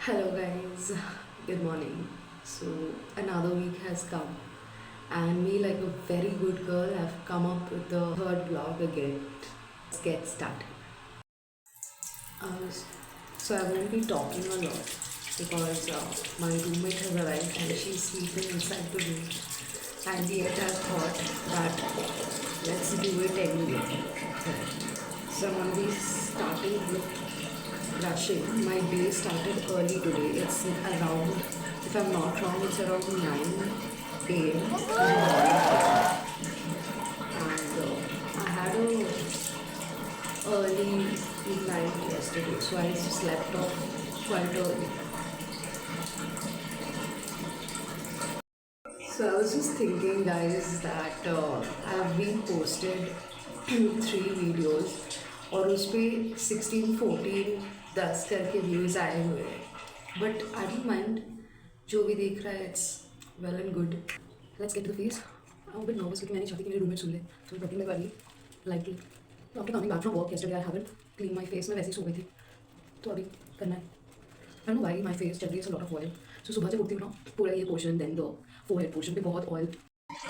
Hello guys, good morning. So another week has come and me like a very good girl have come up with the third vlog again. Let's get started. Uh, so I won't be talking a lot because my roommate has arrived and she's sleeping inside the room and yet I thought that let's do it anyway. So I'm going to be starting with brushing. My day started early today. It's around, if I'm not wrong, it's around 9 a.m. in the morning. And I had a early night yesterday, so I slept off quite early. So I was just thinking, guys, that I have been posted 3 videos और उस पर 16 14 10 करके views आए हुए हैं but I don't mind जो भी देख रहा है it's well and good let's get to the face I am bit nervous क्योंकि मैंने चाहती कि मेरे रूममेट सुन ले तो मैं टॉकिंग वाली लाइटली तो after coming back from work yesterday I haven't cleaned my face मैं वैसे ही सो गई थी तो अभी करना है I don't know why my face generates a lot of oil. So सुबह जब उठती हूँ ना पूरा ये portion then the forehead portion पे बहुत oil.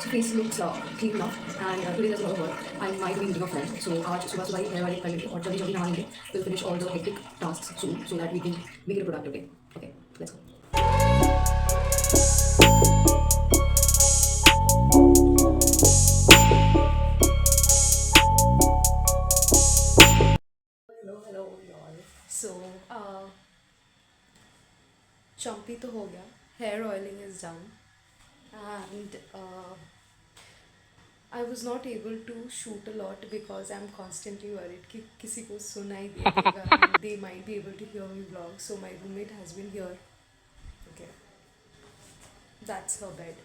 So face looks clean enough and today there's a lot of work. I might be meeting a friend. So आज सुबह सुबह ही hair वाली कर लेंगे और जल्दी जल्दी नहा लेंगे. We'll finish all the hectic tasks soon so that we can make it a productive day. Okay, let's go. Hello y'all. So champi तो हो गया. Hair oiling is done. And I was not able to shoot a lot because I'm constantly worried कि किसी को सुनाई देगा and they might be able to hear me vlog. So my roommate has been here. Okay, that's her bed,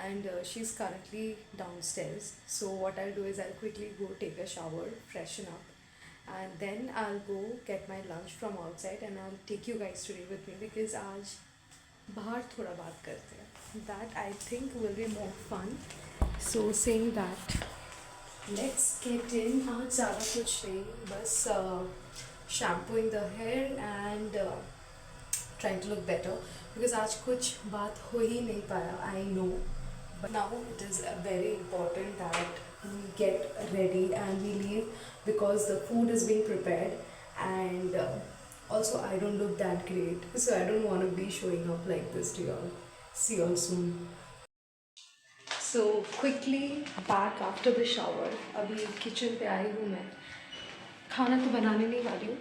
and she's currently downstairs. So what I'll do is I'll quickly go take a shower, freshen up, and then I'll go get my lunch from outside and I'll take you guys today with me because आज बाहर थोड़ा बात करते हैं. That I think will be more fun. So saying that, let's get in. आज ज़्यादा कुछ नहीं, बस shampooing the hair and trying to look better because आज कुछ बात हो ही नहीं पाया. I know, but now it is very important that we get ready and we leave because the food is being prepared and also I don't look that great, so I don't want to be showing up like this to y'all. See y'all soon. So quickly back after the shower. अभी kitchen पे आई हूँ मैं. खाना तो बनाने नहीं वाली हूँ.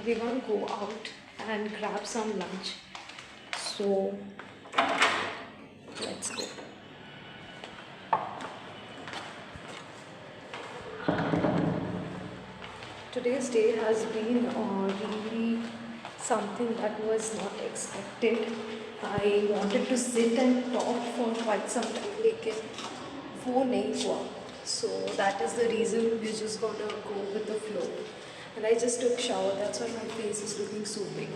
We want to go out and grab some lunch. So let's go. Today's day has been really something that was not expected. I wanted to sit and talk for quite some time, लेकिन वो नहीं हुआ. So that is the reason we're just gonna go with the flow. And I just took shower. That's why my face is looking so big.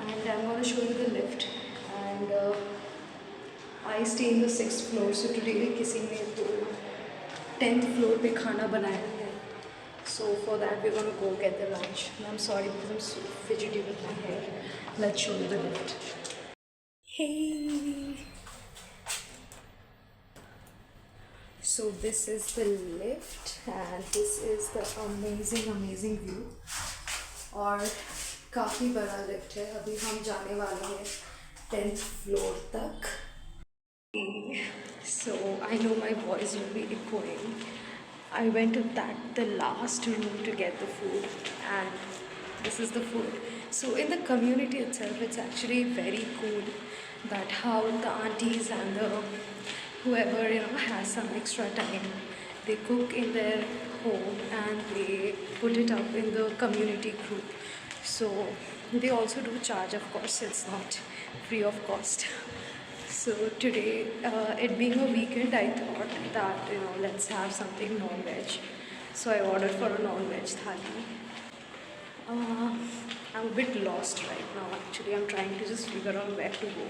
And I'm gonna show you the lift. And I stay in the 6th floor. So today किसी ने तो 10th floor पे खाना बनाया है. So for that we're gonna go get the lunch. And I'm sorry because I'm so fidgety with my hair. Let's show you the lift. Hey. So this is the lift and this is the amazing view. और काफ़ी बड़ा lift है. अभी हम जाने वाले हैं 10th floor तक. So I know my voice will be echoing. I went to the last room to get the food and this is the food. So in the community itself, it's actually very cool that how the aunties and the whoever has some extra time, they cook in their home and they put it up in the community group. So they also do charge, of course, it's not free of cost. So today, it being a weekend, I thought that let's have something non-veg. So I ordered for a non-veg thali. I'm a bit lost right now. Actually, I'm trying to just figure out where to go.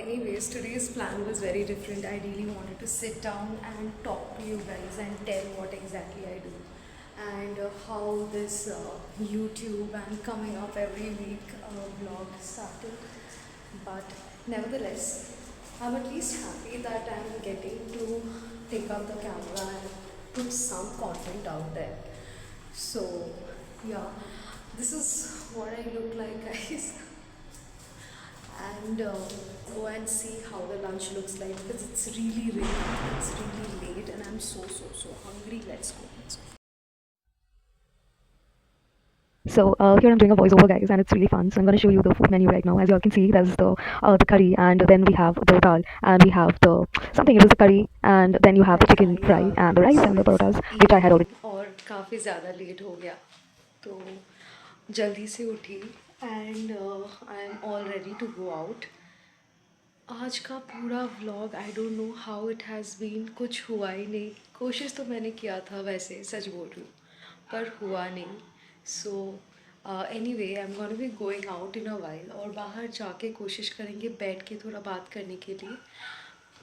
Anyways, today's plan was very different. I really wanted to sit down and talk to you guys and tell what exactly I do. And how this YouTube and coming up every week vlog started. But nevertheless, I'm at least happy that I'm getting to take up the camera and put some content out there. So, yeah, this is what I look like, guys. And go and see how the lunch looks like because it's really, it's really late and I'm so hungry. Let's go. So here I'm doing a voiceover, guys, and it's really fun. So I'm going to show you the food menu right now. As you all can see, there's the curry, and then we have the dal, and we have the something. It was the curry, and then you have the chicken fry, and the rice So and the it's parotas, which I had evening already. और काफ़ी ज़्यादा late हो गया तो जल्दी से उठी and I am all ready to go out. आज का पूरा vlog I don't know how it has been. कुछ हुआ ही नहीं. कोशिश तो मैंने किया था वैसे, सच बोल रही हूँ, पर हुआ नहीं. So any way I am gonna be going out in a while और बाहर जाके कोशिश करेंगे बैठ के थोड़ा बात करने के लिए.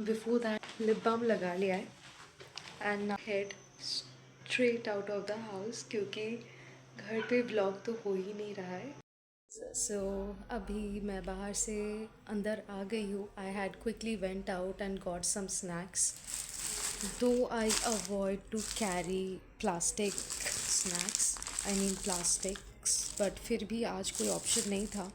बिफोर दैट लिप बाम लगा लिया है and head straight out of the house क्योंकि घर पे व्लॉग तो हो ही नहीं रहा है. सो अभी मैं बाहर से अंदर आ गई हूँ. I had quickly went out and got some snacks. Though I avoid to carry plastic snacks, I mean plastics, but फिर भी आज कोई ऑप्शन नहीं था.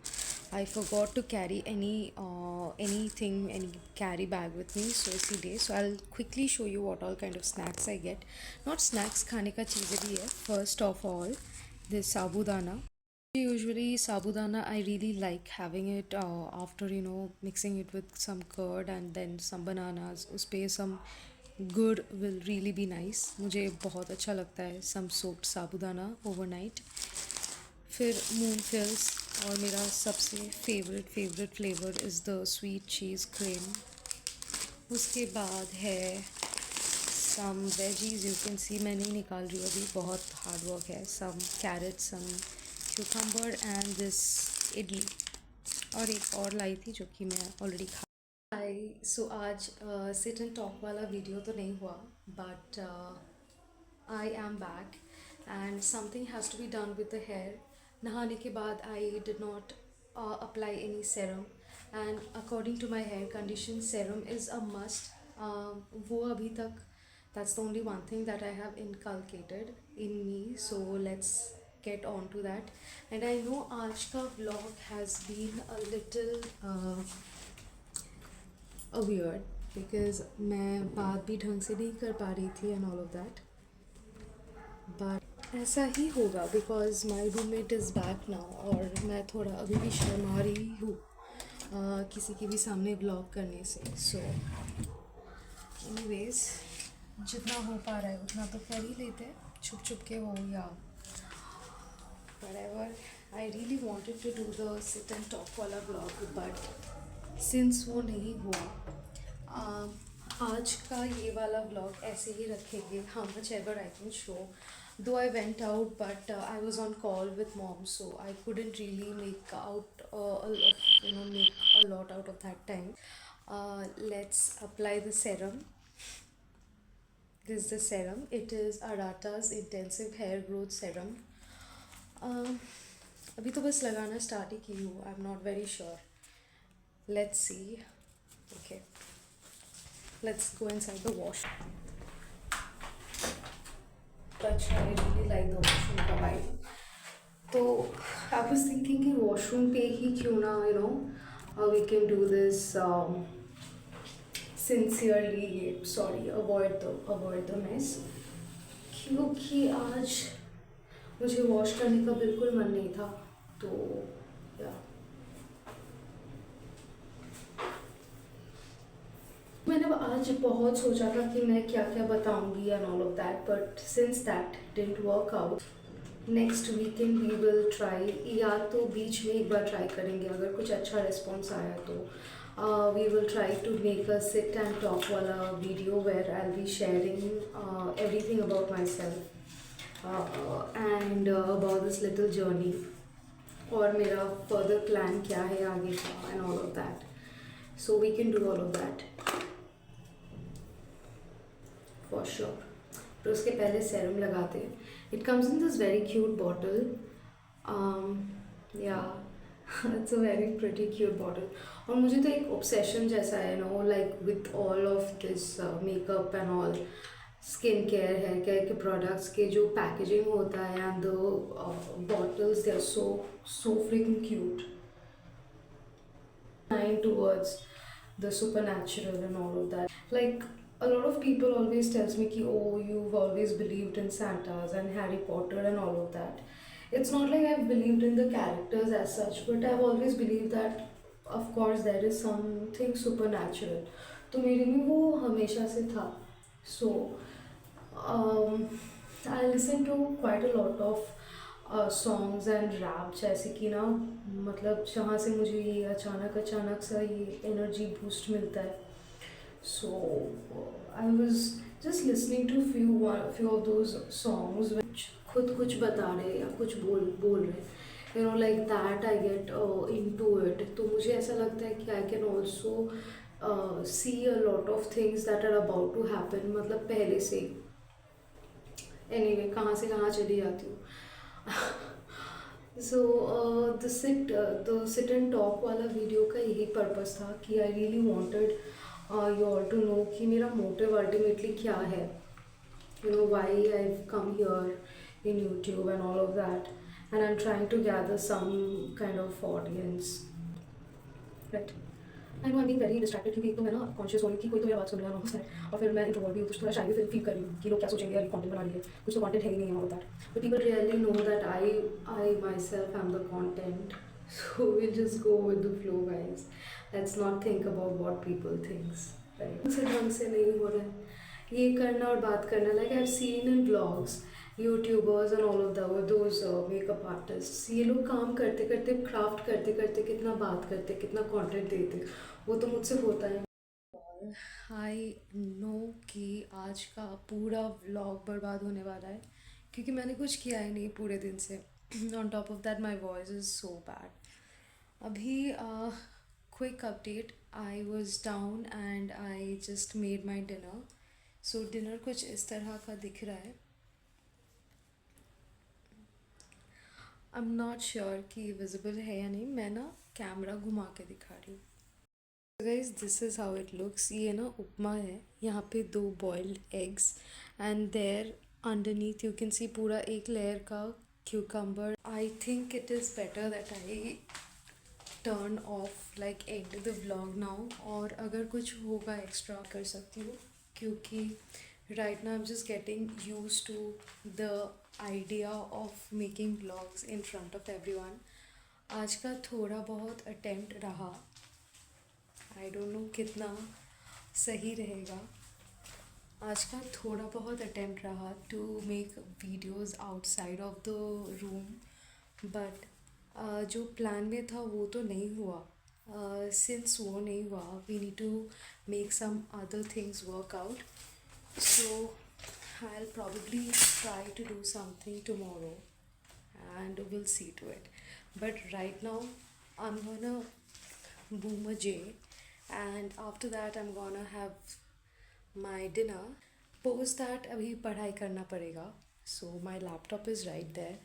आई forgot to carry anything, any carry bag with me, so इसीलिए. So I'll quickly show you what all kind of snacks I get. Not snacks, खाने का चीज़ें भी है. First of all, this sabudana. Usually sabudana I really like having it after mixing it with some curd and then some bananas. उस पे some good will really be nice. मुझे बहुत अच्छा लगता है some soaked sabudana overnight. फिर मूंगफल्स और मेरा सबसे favourite flavour is the sweet cheese cream. उसके बाद है सम वेजीज. यू कैन सी मैं नहीं निकाल रही हूँ अभी, बहुत हार्ड वर्क है. Some carrot, some cucumber and this idli. और एक और लाई थी जो कि मैं ऑलरेडी खा. सो आज सिट एंड टॉक वाला वीडियो तो नहीं हुआ but I am back and something has to be done with the hair. नहाने के बाद I did not apply any serum and according to my hair condition serum is a must. वो अभी तक that's the only one thing that I have inculcated in me, so let's get on to that. And I know आज का vlog has been a little weird because मैं बात भी ढंग से नहीं कर पा रही थी and all of that, but ऐसा ही होगा because my roommate is back now और मैं थोड़ा अभी भी शर्मा रही हूँ किसी के भी सामने vlog करने से. So anyways, जितना हो पा रहा है उतना तो कर ही लेते हैं, छुप छुप के हो या whatever. I really wanted to do the sit and talk वाला vlog but since वो नहीं हुआ, आज का ये वाला vlog ऐसे ही रखेंगे. how much ever I can show, though I went out but I was on call with mom, so I couldn't really make out make a lot out of that time. Let's apply the serum. This is the serum. It is Arata's Intensive Hair Growth Serum. अभी तो बस लगाना start ही की हूँ. I am not very sure. Let's see. Okay, let's go inside the wash. अच्छा, I really like the washroom का vibe. तो आई वाज थिंकिंग कि वॉशरूम पे ही क्यों ना we can do this sincerely. Sorry, avoid the mess, क्योंकि आज मुझे वॉश करने का बिल्कुल मन नहीं था. तो या मैंने आज बहुत सोचा था कि मैं क्या क्या बताऊंगी and all of that, but since that didn't work out, next weekend we will try. या तो बीच में एक बार ट्राई करेंगे, अगर कुछ अच्छा रिस्पॉन्स आया तो we will try to make a sit and talk wala video where I'll be sharing everything about myself and about this little journey और मेरा further plan क्या है आगे का and all of that. So we can do all of that for sure. तो उसके पहले serum लगाते हैं It comes in this very cute bottle. Yeah, it's a very pretty cute bottle. और मुझे तो एक obsession जैसा है, like with all of this makeup and all, skin care है केयर के प्रोडक्ट्स के जो पैकेजिंग होता है and the bottles, they are so freaking cute. Line towards the supernatural and all of that. Like a lot of people always tells me ki, oh, you've always believed in Santas and Harry Potter and all of that. It's not like I've believed in the characters as such, but I've always believed that of course there is something supernatural. तो मेरे में वो हमेशा से था. So um, I listen to quite a lot of songs and rap, जैसे कि ना मतलब जहाँ से मुझे ये अचानक सा ये एनर्जी बूस्ट मिलता है. So I was just listening to few of those songs which खुद कुछ बता रहे या कुछ बोल रहे, like that I get in to it. तो मुझे ऐसा लगता है कि I can also see a lot of things that are about to happen, मतलब पहले से. एनीवे कहाँ से कहाँ चली जाती हूँ. So the sit and talk वाला वीडियो का यही पर्पस था कि I really wanted you all to know कि मेरा मोटिव अल्टीमेटली क्या है, why I come here in YouTube and all of that, and I am trying to gather some kind of audience, right. I know I being very distracted, क्योंकि एक तो मैं ना conscious हो रही हूँ कि कोई तो मेरा बात सुन रहा है ना, और फिर मैं इंट्रोवर्ट भी हूँ, तो थोड़ा शायद फील कर रही हूँ कि लोग क्या सोचेंगे यार, कंटेंट बना रही है, कुछ तो कंटेंट है ही नहीं है होता है. But people really know that I my self am the content. So will just go with the flow guys. Let's not think about what people thinks, right. मुझसे ढंग से नहीं हो रहा है ये करना और बात करना. Like I have seen in vlogs YouTubers and all of those makeup artist, ये लोग काम करते करते, क्राफ्ट करते करते कितना बात करते, कितना कंटेंट देते, वो तो मुझसे होता है. आई नो कि आज का पूरा व्लॉग बर्बाद होने वाला है क्योंकि मैंने कुछ किया ही नहीं पूरे दिन से. On top of that my voice is so bad. अभी quick update, I was down and I just made my dinner. So dinner कुछ इस तरह का दिख रहा है. आई एम नॉट श्योर कि विजिबल है या नहीं, मैं ना कैमरा घुमा के दिखा रही हूँ. Guys this is how it looks. ये ना उपमा है, यहाँ पे 2 boiled eggs and there underneath you can see पूरा एक लेयर का cucumber. I think it is better that I turn off like end the vlog now, और अगर कुछ होगा एक्स्ट्रा कर सकती हूँ क्योंकि right now I am just getting use to the idea of making vlogs in front of everyone. आज का थोड़ा बहुत अटेम्प्ट रहा, आई डोंट नो कितना सही रहेगा. आज का थोड़ा बहुत अटेम्प्ट रहा to make videos outside of the room, but जो प्लान में था वो तो नहीं हुआ. सिंस वो नहीं हुआ, we need to make some other things work out. So I'll probably try to do something tomorrow and we'll see to it. But right now, I'm gonna boom a J, and after that, I'm gonna have my dinner. Post that, अभी पढ़ाई करना पड़ेगा. So my laptop is right there.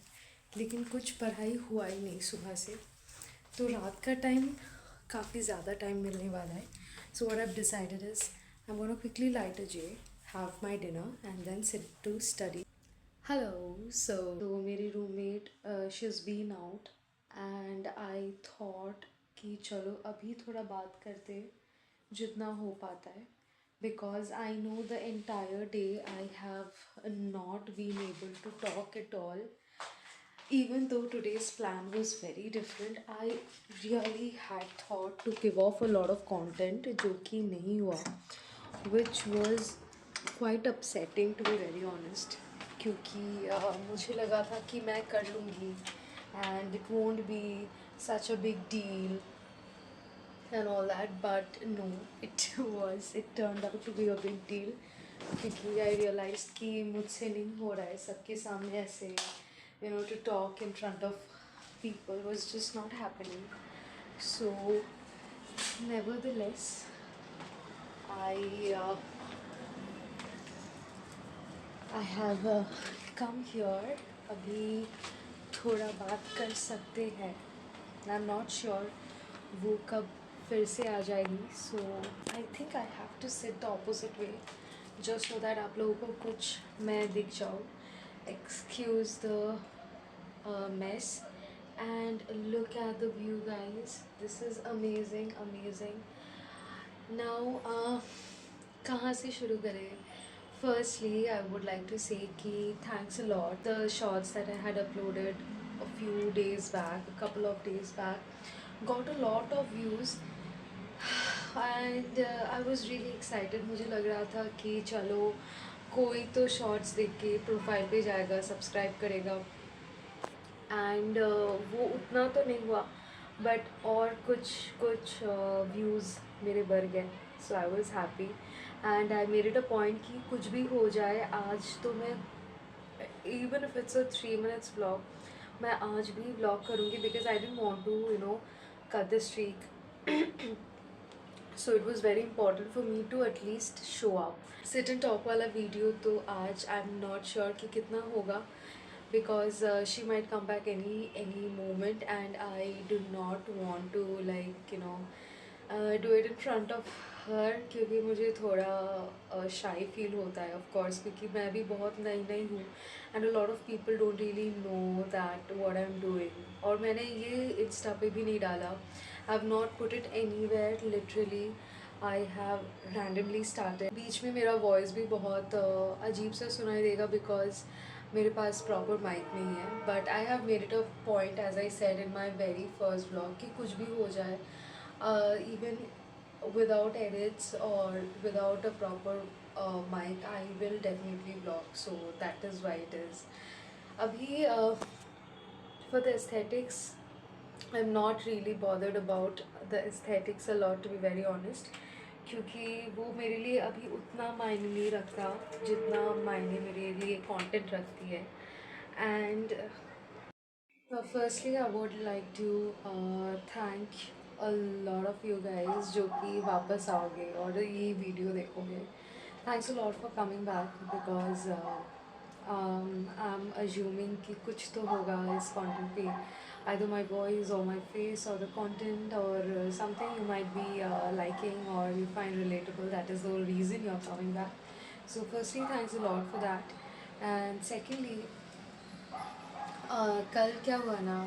लेकिन कुछ पढ़ाई हुआ ही नहीं सुबह से, तो रात का टाइम काफ़ी ज़्यादा टाइम मिलने वाला है. So what I've decided is I'm gonna quickly light a J, have my dinner and then sit to study. Hello. So मेरी roommate she's been out and I thought कि चलो अभी थोड़ा बात करते जितना हो पाता है, because I know the entire day I have not been able to talk at all. Even though today's plan was very different, I really had thought to give off a lot of content जो कि नहीं हुआ, which was quite upsetting to be very honest, क्योंकि मुझे लगा था कि मैं कर लूँगी and it won't be such a big deal and all that, but no, it turned out to be a big deal क्योंकि I realized कि मुझसे नहीं हो रहा है सबके सामने ऐसे to talk in front of people was just not happening. So nevertheless I I have come here. अभी थोड़ा बात कर सकते हैं. I'm not sure वो कब फिर से आ जाएगी. So I think I have to sit the opposite way just so that आप लोगों को कुछ मैं दिख जाऊँ. Excuse the mess and look at the view, guys. This is amazing, amazing. Now कहाँ से शुरू करें? Firstly, I would like to say कि thanks a lot. The shots that I had uploaded a few days back, a couple of days back, got a lot of views and I was really excited. मुझे लग रहा था कि चलो कोई तो shorts देख के प्रोफाइल पे जाएगा, सब्सक्राइब करेगा एंड वो उतना तो नहीं हुआ बट और कुछ कुछ व्यूज़ मेरे बढ़ गए. So I was happy and I made it a point कि कुछ भी हो जाए आज तो मैं even if it's a 3 minutes vlog मैं आज भी व्लॉग करूँगी because I didn't want to cut the streak. So it was very important for me to at least show up. Sit and talk वाला वीडियो तो आज आई एम नॉट श्योर कि कितना होगा because she might come back any moment and I do not want to do it in front of her क्योंकि मुझे थोड़ा shy feel होता है of course क्योंकि मैं भी बहुत नई नई हूँ and a lot of people don't really know that what I'm doing. और मैंने ये इंस्टा पे भी नहीं डाला. I've not put it anywhere literally. I have randomly started. बीच में मेरा वॉइस भी बहुत अजीब सा सुनाई देगा बिकॉज मेरे पास प्रॉपर माइक नहीं है but I have made it a point as I said in my very first vlog कि कुछ भी हो जाए इवन विदाउट एडिट्स और without a proper mic I will definitely vlog. So that is why it is. अभी for the aesthetics I'm not really bothered about the aesthetics a lot to be very honest क्योंकि वो मेरे लिए अभी उतना मायने नहीं रखता जितना मायने मेरे लिए कंटेंट रखती है. And firstly I would like to thank a lot of you guys जो कि वापस आओगे और ये वीडियो देखोगे. Thanks a lot for coming back because I am assuming कि कुछ तो होगा इस कंटेंट पे. Either my voice or my face or the content or something you might be liking or you find relatable. That is the whole reason you're coming back. So firstly, thanks a lot for that. And secondly, कल क्या हुआ ना,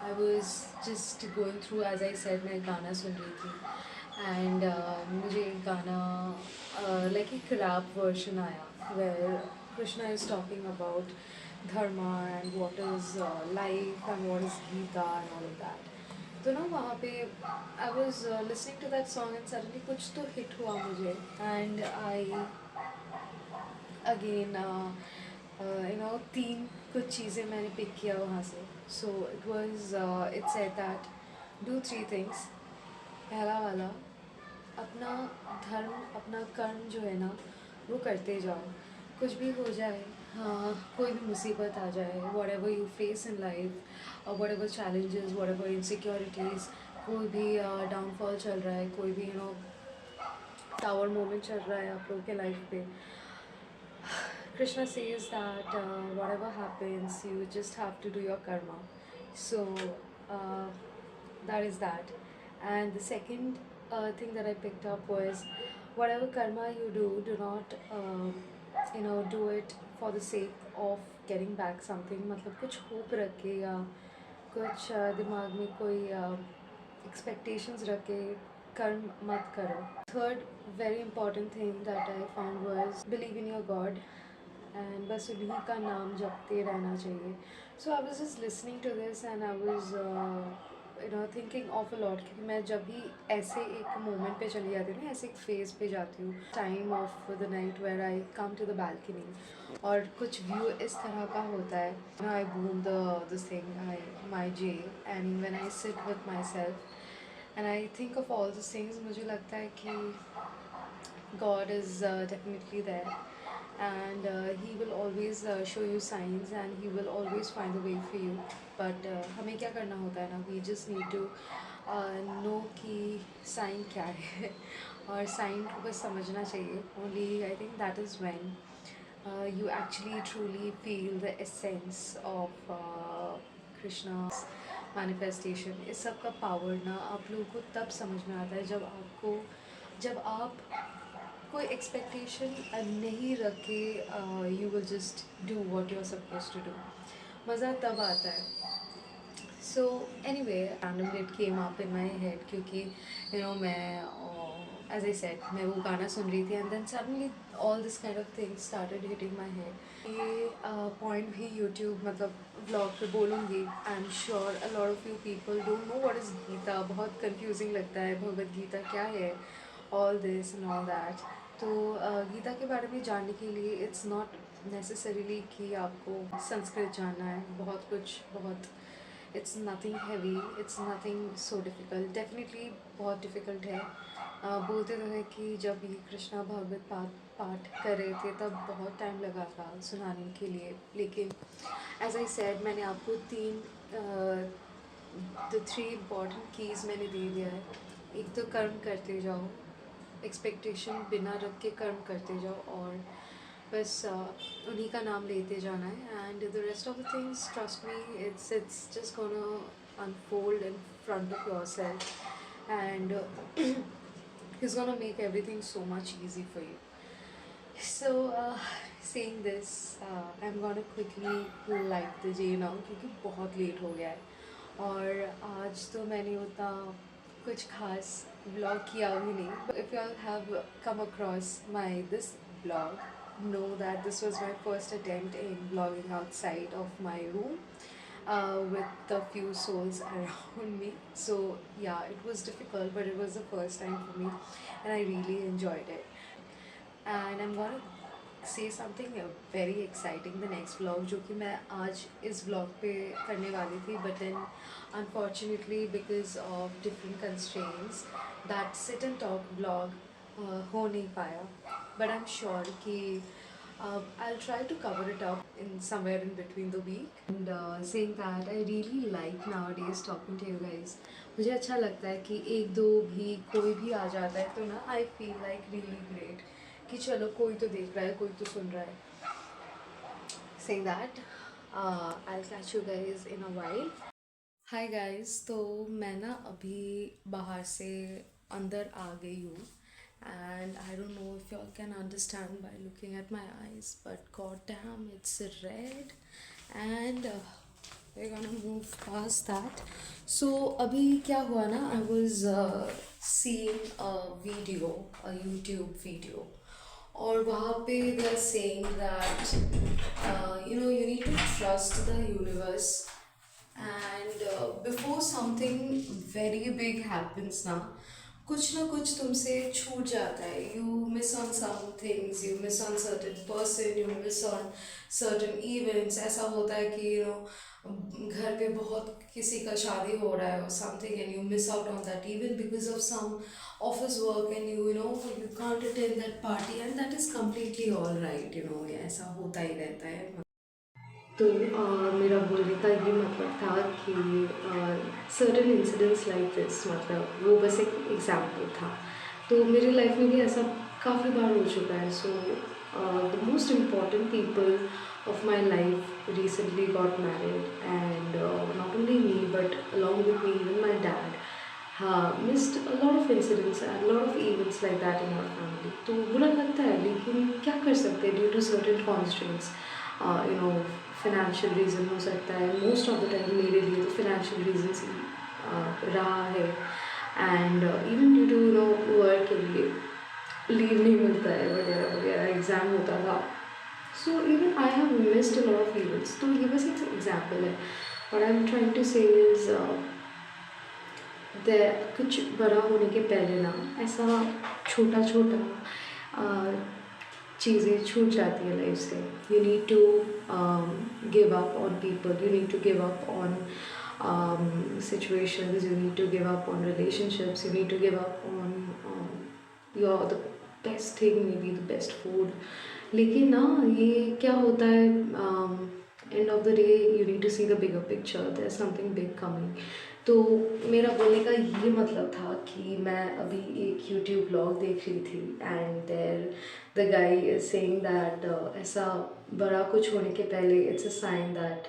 I was just going through as I said मैं गाना सुन रही थी and मुझे एक गाना लाइक एक रैप वर्जन आया where Krishna is talking about dharma and what is life and what is Gita and all of that. तो ना वहाँ पे I was listening to that song and suddenly कुछ तो हिट हुआ मुझे एंड आई अगेन तीन कुछ चीज़ें मैंने पिक किया वहाँ से. So it was it said that do 3 things. पहला वाला अपना धर्म अपना कर्म जो है ना वो करते जाओ कुछ भी हो जाए. हाँ कोई भी मुसीबत आ जाए whatever you face in life और whatever challenges whatever insecurities कोई भी डाउनफॉल चल रहा है कोई भी टावर मोमेंट चल रहा है आप लोगों के लाइफ पे. Krishna says that whatever happens, you just have to do your karma. So uh, that is that. And the second thing that I picked up was whatever karma you do, do not do it for the sake of getting back something. मतलब कुछ hope रख के या कुछ दिमाग में कोई expectations रख के कर्म मत करो. Third very important thing that I found was believe in your God and बस उन्हीं का नाम जपते रहना चाहिए. So I was just listening to this and I was thinking of a lot क्योंकि मैं जब भी ऐसे एक मोमेंट पे चली जाती हूँ ना ऐसे एक फेज़ पे जाती हूँ time of the night where I come to the balcony और कुछ व्यू इस तरह का होता है. I boom this thing I my J and when I sit with my self and I think of all this things मुझे लगता है कि God is definitely there and he will always show you signs and he will always find a way for you. But हमें क्या करना होता है ना, we just need to know कि sign क्या है और sign को बस समझना चाहिए. Only I think that is when you actually truly feel the essence of Krishna's manifestation. इस सब का पावर ना आप लोगों को तब समझ में आता है जब आप कोई एक्सपेक्टेशन नहीं रख के you will just do what you are suppose to do. मज़ा तब आता है. So anyway, randomly it came up in my head क्योंकि मैं as I said मैं वो गाना सुन रही थी and then suddenly all this kind of things started hitting my head. ये point भी YouTube मतलब vlog पे बोलूँगी. I'm sure a lot of you people don't know what is Gita. बहुत confusing लगता है भगवद गीता क्या है, all this and all that. तो गीता के बारे में जानने के लिए इट्स नॉट नेसेसरीली कि आपको संस्कृत जानना है. बहुत it's nothing heavy, it's nothing so difficult. Definitely बहुत डिफ़िकल्ट है. बोलते तो है कि जब ये कृष्णा भागवत पाठ कर रहे थे तब बहुत टाइम लगा था सुनाने के लिए. लेकिन एज आई सेड मैंने आपको द थ्री इम्पॉर्टेंट कीज़ मैंने दे दिया है. एक तो कर्म करते जाओ, एक्सपेक्टेशन बिना रख के कर्म करते जाओ और बस उन्हीं का नाम लेते जाना है. And the rest of the things trust me it's just gonna unfold in front of your self and he's gonna make everything so much easy for you. So saying this, I'm gonna quickly light the day now क्योंकि बहुत late हो गया है. और आज तो मैंने उतना कुछ खास vlog किया भी नहीं. If you all have come across this vlog, know that this was my first attempt in vlogging outside of my room with a few souls around me. So yeah, it was difficult, but it was the first time for me, and I really enjoyed it. And I'm gonna say something very exciting the next vlog जो कि मैं आज इस vlog पे करने वाली थी, but then unfortunately because of different constraints that sit and talk vlog हो नहीं पाया. But I'm sure कि I'll try to cover it up in somewhere in between the week. And saying that, I really like nowadays talking to you guys. मुझे अच्छा लगता है कि एक दो भी कोई भी आ जाता है तो ना I feel like really great कि चलो कोई तो देख रहा है, कोई तो सुन रहा है. Saying that, I'll catch you guys in a while. Hi guys, तो मैं ना अभी बाहर से अंदर आ गई हूँ. And I don't know if y'all can understand by looking at my eyes, but god damn, it's red. And we're gonna move past that. So अभी क्या हुआ ना, I was seeing a video, a YouTube video, और वहाँ पे they are saying that you need to trust the universe. And before something very big happens ना कुछ तुमसे छूट जाता है. You miss on some things, you miss on certain person, you miss on certain events. ऐसा होता है कि घर पे बहुत किसी का शादी हो रहा है or something and you miss out on that event because of some office work and you can't attend that party, and that is completely all right. ऐसा होता ही रहता है. तो मेरा बोलने का ये मतलब था कि सर्टेन इंसिडेंट्स लाइक दिस, मतलब वो बस एक एग्जाम्पल था. तो मेरी लाइफ में भी ऐसा काफ़ी बार हो चुका है. So the most important people of my life recently got married and not only me but along with me even my dad missed a lot of incidents and a lot of events like that in our family. तो बुरा लगता है लेकिन क्या कर सकते हैं, due to certain constants. Financial reason हो सकता है. मोस्ट ऑफ द टाइम मेरे लिए तो फाइनेंशियल रीजन्स रहा है. And even due to work के लिए लीव नहीं मिलता है वगैरह वगैरह, एग्ज़ाम होता था. So even I have missed a lot of events. तो ये बस एक एग्जाम्पल है. और आई एम ट्राइंग टू से इज़ कुछ बड़ा होने के पहले ना ऐसा छोटा छोटा चीज़ें छूट जाती है लाइफ से. You need to give up on people, you need to give up on situations, you need to give up on relationships, you need to give up on the best thing, maybe the best food. लेकिन ना ये क्या होता है, end of the day you need to see the bigger picture, there is something big coming. तो मेरा बोलने का ये मतलब था कि मैं अभी एक यूट्यूब ब्लॉग देख रही थी and there the guy is saying that ऐसा बड़ा कुछ होने के पहले इट्स अ साइन दैट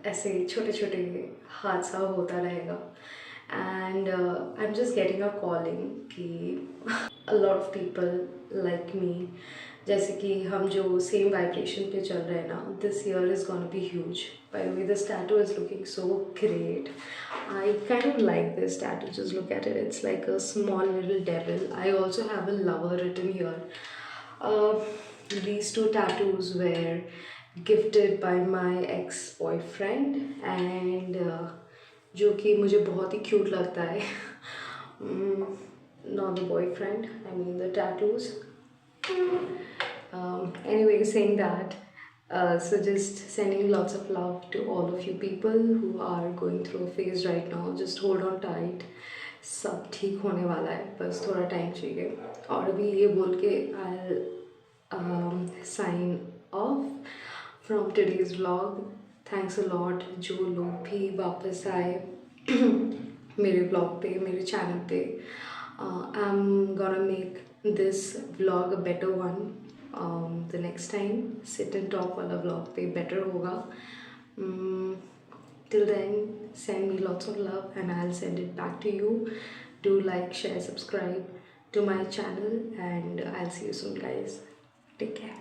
ऐसे छोटे छोटे हादसा होता रहेगा. And I am just getting a calling कि a lot of people like me, जैसे कि हम जो सेम वाइब्रेशन पे चल रहे हैं ना, this year is gonna be huge. By the way this tattoo is looking so great. I kind of like this tattoo, just look at it, it's like a small little devil. I also have a lover written here. uh, these two tattoos were gifted by my ex-boyfriend and जो कि मुझे बहुत ही cute लगता है. Not the boyfriend, I mean the tattoos. Anyway, saying that, so just sending lots of love to all of you people who are going through a phase right now. Just hold on tight. सब ठीक होने वाला है, बस थोड़ा time चाहिए. और अभी ये बोल के I'll sign off from today's vlog. Thanks a lot जो लोग भी वापस आए मेरे vlog पे, मेरे channel पे. I'm gonna make this vlog a better one. The next time sit and talk वाला vlog पे better होगा. Till then, send me lots of love and I'll send it back to you. Do like, share, subscribe to my channel and I'll see you soon, guys. Take care.